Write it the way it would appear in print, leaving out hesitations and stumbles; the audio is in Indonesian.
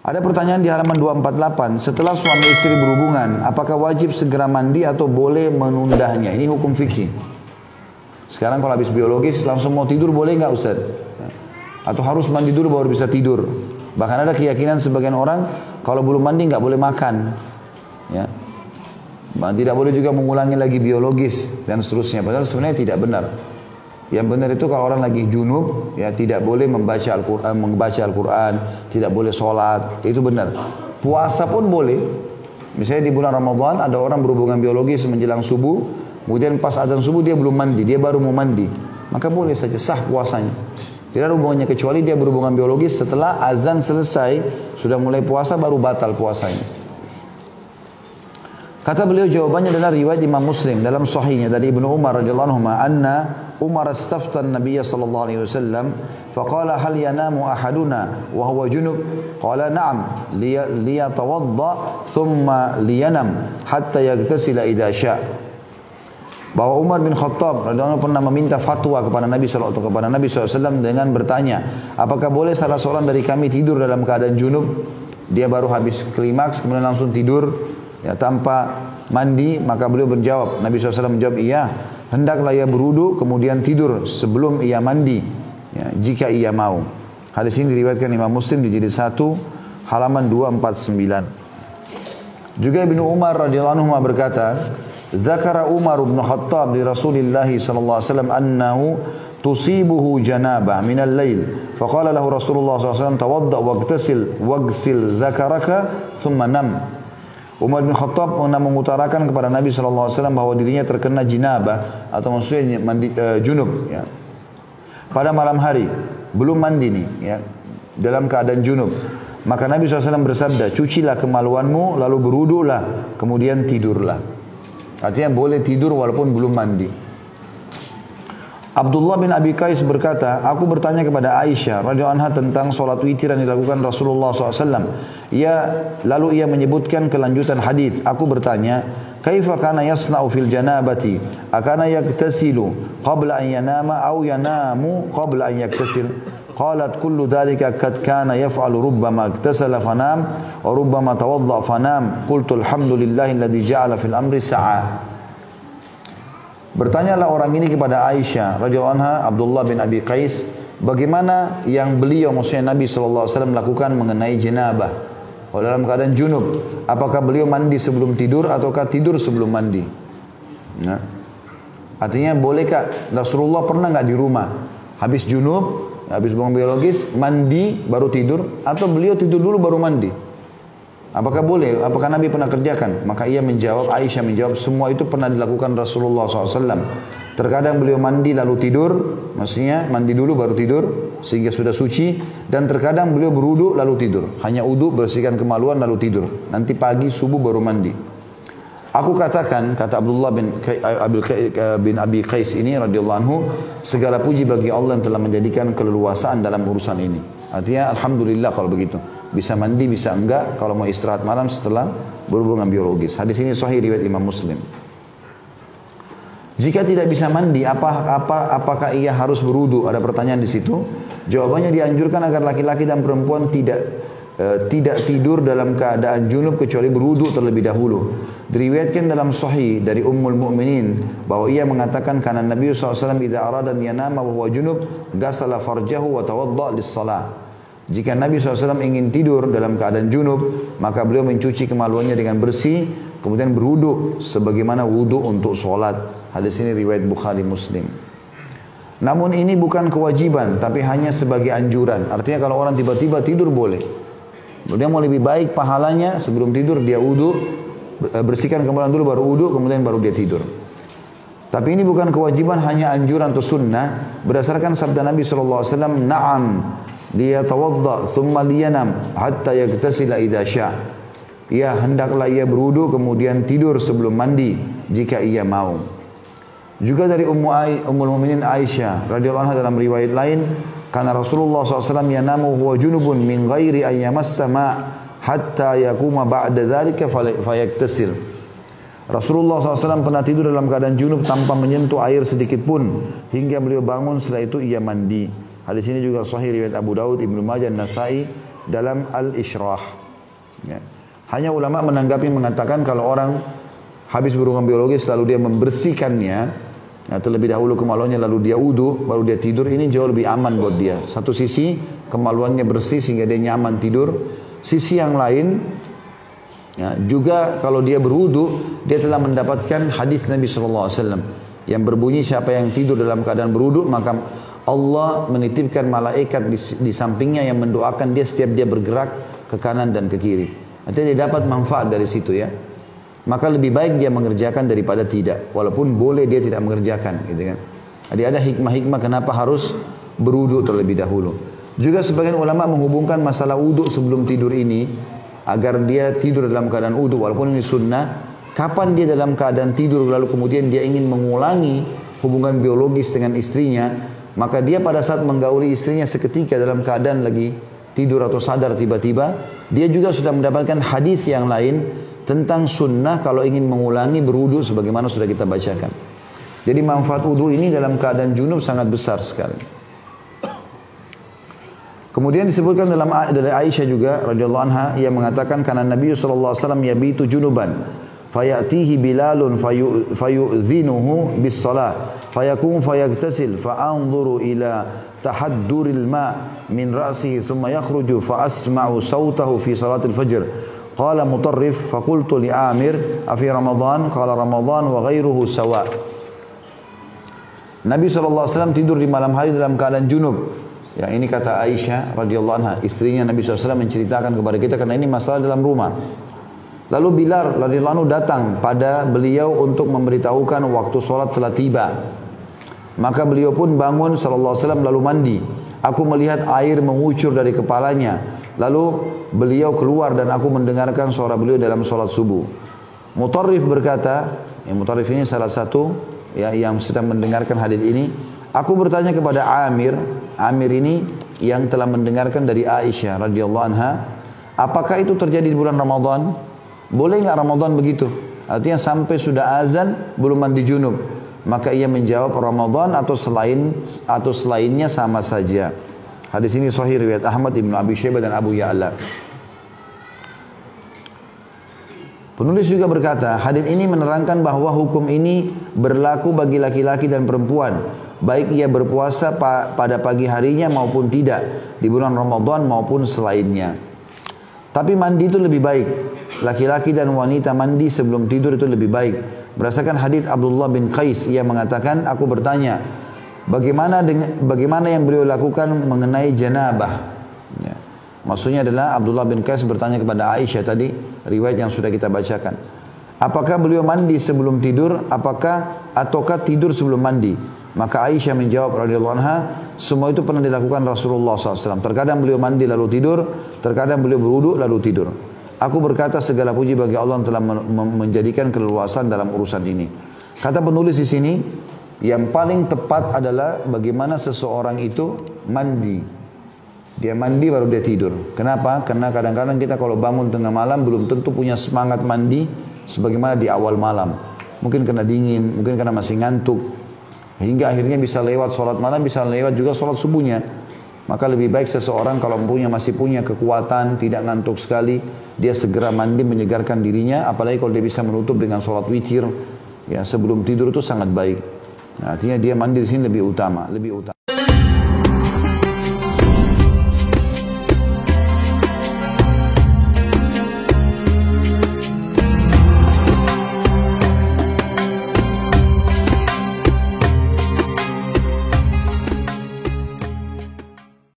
Ada pertanyaan di halaman 248, setelah suami istri berhubungan, apakah wajib segera mandi atau boleh menundanya? Ini hukum fikih. Sekarang kalau habis biologis langsung mau tidur boleh nggak Ustaz? Atau harus mandi dulu baru bisa tidur? Bahkan ada keyakinan sebagian orang kalau belum mandi nggak boleh makan. Ya. Tidak boleh juga mengulangi lagi biologis dan seterusnya. Padahal sebenarnya tidak benar. Yang benar itu kalau orang lagi junub, ya tidak boleh membaca Al-Quran, tidak boleh sholat, itu benar. Puasa pun boleh. Misalnya di bulan Ramadan ada orang berhubungan biologis menjelang subuh, kemudian pas azan subuh dia belum mandi, dia baru mau mandi, maka boleh saja sah puasanya. Tidak ada hubungannya kecuali dia berhubungan biologis setelah azan selesai, sudah mulai puasa baru batal puasanya. Kata beliau jawabannya adalah riwayat Imam Muslim dalam sahihnya dari Ibnu Umar radhiyallahu anhu anna Umar istafta an-nabiy sallallahu alaihi wasallam faqala hal yanamu ahaduna wa huwa junub qala na'am liyatawadda thumma liyanam hatta yaghtasila idza syaa. Bahwa Umar bin Khattab radhiyallahu anhu pernah meminta fatwa kepada Nabi sallallahu alaihi wasallam dengan bertanya, apakah boleh salah seorang dari kami tidur dalam keadaan junub? Dia baru habis klimaks kemudian langsung tidur ya, tanpa mandi. Maka beliau menjawab, Nabi SAW menjawab, iya, hendaklah ia berwudu kemudian tidur sebelum ia mandi ya, jika ia mau. Hadis ini diriwayatkan Imam Muslim di jilid 1 halaman 249. Juga Ibnu Umar radhiyallahu anhu berkata, Zakara Umar bin Khattab li Rasulillah sallallahu alaihi wasallam annahu tusibuhu janabah min al-lail faqala lahu Rasulullah sallallahu alaihi wasallam tawadda waghsil zakaraka thumma nam. Umar bin Khattab pernah mengutarakan kepada Nabi SAW bahwa dirinya terkena jinabah atau maksudnya junub ya. Pada malam hari belum mandi nih ya, dalam keadaan junub, maka Nabi SAW bersabda, cucilah kemaluanmu lalu berwudulah kemudian tidurlah. Artinya boleh tidur walaupun belum mandi. Abdullah bin Abi Qais berkata, aku bertanya kepada Aisyah radhiyallahu anha tentang solat witir yang dilakukan Rasulullah SAW. Lalu ia menyebutkan kelanjutan hadis. Aku bertanya, kaifa kana yasna'u fil janabati? Akana yaktasilu qabla an yanama aw yanamu qabla an yaktasil? Qalat kullu dhalika kad kana yaf'alu rubbama iktasala fanam wa rubbama tawadda fanam. Qultu alhamdulillahi alladhi ja'ala fil amri sa'a. Bertanyalah orang ini kepada Aisyah radhiyallahu anha, Abdullah bin Abi Qais, bagaimana yang beliau maksudnya Nabi SAW lakukan mengenai janabah dalam keadaan junub. Apakah beliau mandi sebelum tidur ataukah tidur sebelum mandi? Nah, artinya bolehkah Rasulullah pernah nggak di rumah habis junub, habis buang biologis, mandi baru tidur, atau beliau tidur dulu baru mandi? Apakah boleh? Apakah Nabi pernah kerjakan? Maka ia menjawab, Aisyah menjawab, semua itu pernah dilakukan Rasulullah SAW. Terkadang beliau mandi lalu tidur, maksudnya mandi dulu baru tidur, sehingga sudah suci. Dan terkadang beliau berwudu lalu tidur. Hanya wudu, bersihkan kemaluan lalu tidur. Nanti pagi subuh baru mandi. Aku katakan, kata Abdullah bin Abi Qais ini radhiyallahu anhu, segala puji bagi Allah yang telah menjadikan keleluasaan dalam urusan ini. Artinya alhamdulillah kalau begitu. Bisa mandi, bisa enggak kalau mau istirahat malam setelah berhubungan biologis. Hadis ini sahih riwayat Imam Muslim. Jika tidak bisa mandi, apakah ia harus berwudu? Ada pertanyaan di situ. Jawabannya dianjurkan agar laki-laki dan perempuan tidak tidur dalam keadaan junub kecuali berwudu terlebih dahulu. Diriwayatkan dalam sahih dari Ummul Mukminin bahwa ia mengatakan karena Nabi SAW idza arada an yanama wa huwa junub ghasala farjahu wa tawadda lis-shalah. Jika Nabi SAW ingin tidur dalam keadaan junub, maka beliau mencuci kemaluannya dengan bersih, kemudian berwudu sebagaimana wudu untuk sholat. Hadis ini riwayat Bukhari Muslim. Namun ini bukan kewajiban, tapi hanya sebagai anjuran. Artinya kalau orang tiba-tiba tidur boleh. Dia mau lebih baik pahalanya sebelum tidur dia wudu, bersihkan kemaluan dulu baru wudu, kemudian baru dia tidur. Tapi ini bukan kewajiban, hanya anjuran atau sunnah berdasarkan sabda Nabi SAW, na'am liyatawadda thumma liyanam hatta yaghtasila idza syaa. Ya, hendaklah ia berwudu kemudian tidur sebelum mandi jika ia mau. Juga dari Ummul Mukminin Aisyah radhiyallahu anha dalam riwayat lain, karena Rasulullah SAW yanamu huwa junubun min ghairi an yamassa ma hatta yakuma ba'da dzalika fayaktasil. Rasulullah SAW pernah tidur dalam keadaan junub tanpa menyentuh air sedikit pun hingga beliau bangun, setelah itu ia mandi. Hadis ini juga sahih riwayat Abu Daud, Ibnu Majah, Nasai dalam Al-Ishrah. Ya. Hanya ulama menanggapi mengatakan kalau orang habis berhubungan biologis lalu dia membersihkannya, nah, terlebih dahulu kemaluannya lalu dia wudu, baru dia tidur, ini jauh lebih aman buat dia. Satu sisi kemaluannya bersih sehingga dia nyaman tidur. Sisi yang lain, ya, juga kalau dia berwudu, dia telah mendapatkan hadis Nabi SAW yang berbunyi siapa yang tidur dalam keadaan berwudu maka Allah menitipkan malaikat di sampingnya yang mendoakan dia setiap dia bergerak ke kanan dan ke kiri. Artinya dia dapat manfaat dari situ ya. Maka lebih baik dia mengerjakan daripada tidak. Walaupun boleh dia tidak mengerjakan gitu kan. Jadi ada hikmah-hikmah kenapa harus berwudu terlebih dahulu. Juga sebagian ulama menghubungkan masalah wudu sebelum tidur ini agar dia tidur dalam keadaan wudu walaupun ini sunnah. Kapan dia dalam keadaan tidur lalu kemudian dia ingin mengulangi hubungan biologis dengan istrinya, maka dia pada saat menggauli istrinya seketika dalam keadaan lagi tidur atau sadar tiba-tiba, dia juga sudah mendapatkan hadis yang lain tentang sunnah kalau ingin mengulangi berwudu sebagaimana sudah kita bacakan. Jadi manfaat wudu ini dalam keadaan junub sangat besar sekali. Kemudian disebutkan dari Aisyah juga radhiyallahu anha, ia mengatakan karena Nabi sallallahu alaihi wasallam yabitu junuban fayatihi Bilalun fayu'dhinuhu bis salah fayakum fayagtasil fa'anzuru ila tahadduril ma' min ra'sihi thumma yakhruju fa asma'u sawtahu fi salatil fajr. Qala Mutarrif fa qultu li Amir afi Ramadan qala Ramadan wa ghairuhu sawa. Nabi SAW tidur di malam hari dalam keadaan junub. Ya, ini kata Aisyah radhiyallahu anha, istrinya Nabi SAW menceritakan kepada kita karena ini masalah dalam rumah. Lalu Bilal radhiyallahu anhu datang pada beliau untuk memberitahukan waktu sholat telah tiba. Maka beliau pun bangun sallallahu alaihi wasallam lalu mandi. Aku melihat air mengucur dari kepalanya. Lalu beliau keluar dan aku mendengarkan suara beliau dalam sholat subuh. Mutarrif berkata, Mutarrif ini salah satu ya, yang sedang mendengarkan hadis ini. Aku bertanya kepada Amir ini yang telah mendengarkan dari Aisyah radhiyallahu anha, apakah itu terjadi di bulan Ramadan? Boleh enggak Ramadan begitu? Artinya sampai sudah azan belum mandi junub. Maka ia menjawab Ramadan atau selainnya sama saja. Hadis ini sahih riwayat Ahmad, Ibnu Abi Syaibah dan Abu Ya'la. Penulis juga berkata, hadis ini menerangkan bahwa hukum ini berlaku bagi laki-laki dan perempuan, baik ia berpuasa pada pagi harinya maupun tidak, di bulan Ramadan maupun selainnya. Tapi mandi itu lebih baik. Laki-laki dan wanita mandi sebelum tidur itu lebih baik. Berdasarkan hadis Abdullah bin Qais, ia mengatakan, aku bertanya, bagaimana yang beliau lakukan mengenai janabah? Ya. Maksudnya adalah Abdullah bin Qais bertanya kepada Aisyah tadi, riwayat yang sudah kita bacakan. Apakah beliau mandi sebelum tidur, ataukah tidur sebelum mandi? Maka Aisyah menjawab radhiyallahu anha, semua itu pernah dilakukan Rasulullah SAW. Terkadang beliau mandi lalu tidur, terkadang beliau berwudu lalu tidur. Aku berkata segala puji bagi Allah yang telah menjadikan keleluasan dalam urusan ini. Kata penulis di sini, yang paling tepat adalah bagaimana seseorang itu mandi. Dia mandi baru dia tidur. Kenapa? Karena kadang-kadang kita kalau bangun tengah malam belum tentu punya semangat mandi sebagaimana di awal malam. Mungkin karena dingin, mungkin karena masih ngantuk. Hingga akhirnya bisa lewat sholat malam, bisa lewat juga sholat subuhnya. Maka lebih baik seseorang kalau masih punya kekuatan, tidak ngantuk sekali, dia segera mandi menyegarkan dirinya. Apalagi kalau dia bisa menutup dengan sholat witir, ya sebelum tidur itu sangat baik. Nah, artinya dia mandi di sini lebih utama.